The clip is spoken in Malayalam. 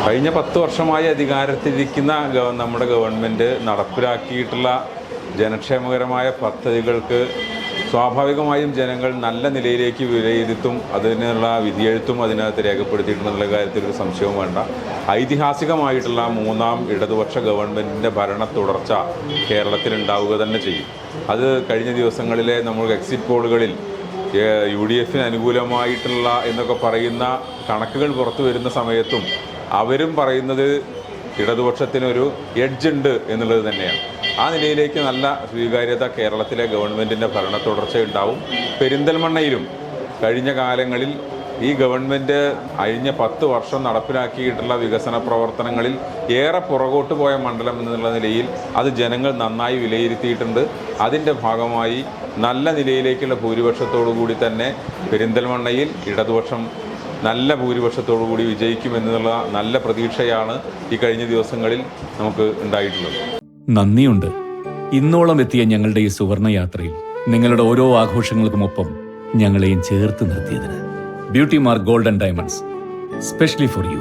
കഴിഞ്ഞ 10 വർഷമായി അധികാരത്തിലിരിക്കുന്ന നമ്മുടെ ഗവൺമെൻറ് നടപ്പിലാക്കിയിട്ടുള്ള ജനക്ഷേമകരമായ പദ്ധതികൾക്ക് സ്വാഭാവികമായും ജനങ്ങൾ നല്ല നിലയിലേക്ക് വിലയിരുത്തും, അതിനുള്ള വിധിയെഴുത്തും അതിനകത്ത് രേഖപ്പെടുത്തിയിട്ടുണ്ടെന്നുള്ള കാര്യത്തിൽ ഒരു സംശയവും വേണ്ട. ഐതിഹാസികമായിട്ടുള്ള 3ാം ഇടതുപക്ഷ ഗവൺമെൻറ്റിൻ്റെ ഭരണ തുടർച്ച കേരളത്തിൽ ഉണ്ടാവുക തന്നെ ചെയ്യും. അത് കഴിഞ്ഞ ദിവസങ്ങളിലെ നമ്മൾ എക്സിറ്റ് പോളുകളിൽ UDF അനുകൂലമായിട്ടുള്ള എന്നൊക്കെ പറയുന്ന കണക്കുകൾ പുറത്തു വരുന്ന സമയത്തും അവരും പറയുന്നത് ഇടതുപക്ഷത്തിനൊരു എഡ്ജ് ഉണ്ട് എന്നുള്ളത് തന്നെയാണ്. ആ നിലയിലേക്ക് നല്ല സ്വീകാര്യത കേരളത്തിലെ ഗവൺമെൻറ്റിൻ്റെ ഭരണ തുടർച്ച ഉണ്ടാവും. പെരിന്തൽമണ്ണയിലും കഴിഞ്ഞ കാലങ്ങളിൽ ഈ ഗവൺമെൻറ് കഴിഞ്ഞ 10 വർഷം നടപ്പിലാക്കിയിട്ടുള്ള വികസന പ്രവർത്തനങ്ങളിൽ ഏറെ പുറകോട്ട് പോയ മണ്ഡലം എന്നുള്ള നിലയിൽ അത് ജനങ്ങൾ നന്നായി വിലയിരുത്തിയിട്ടുണ്ട്. അതിൻ്റെ ഭാഗമായി നല്ല നിലയിലേക്കുള്ള ഭൂരിപക്ഷത്തോടു കൂടി തന്നെ പെരിന്തൽമണ്ണയിൽ ഇടതുപക്ഷം നല്ല ഭൂരിപക്ഷത്തോടു കൂടി വിജയിക്കുമെന്നുള്ള നല്ല പ്രതീക്ഷയാണ് ഈ കഴിഞ്ഞ ദിവസങ്ങളിൽ നമുക്ക് ഉണ്ടായിട്ടുള്ളത്. നന്ദിയുണ്ട്. ഇന്നോളം എത്തിയ ഞങ്ങളുടെ ഈ സുവർണയാത്രയിൽ നിങ്ങളുടെ ഓരോ ആഘോഷങ്ങൾക്കുമൊപ്പം ഞങ്ങളെയും ചേർത്ത് നിർത്തിയതിന്. Beauty mark gold and diamonds, specially for U.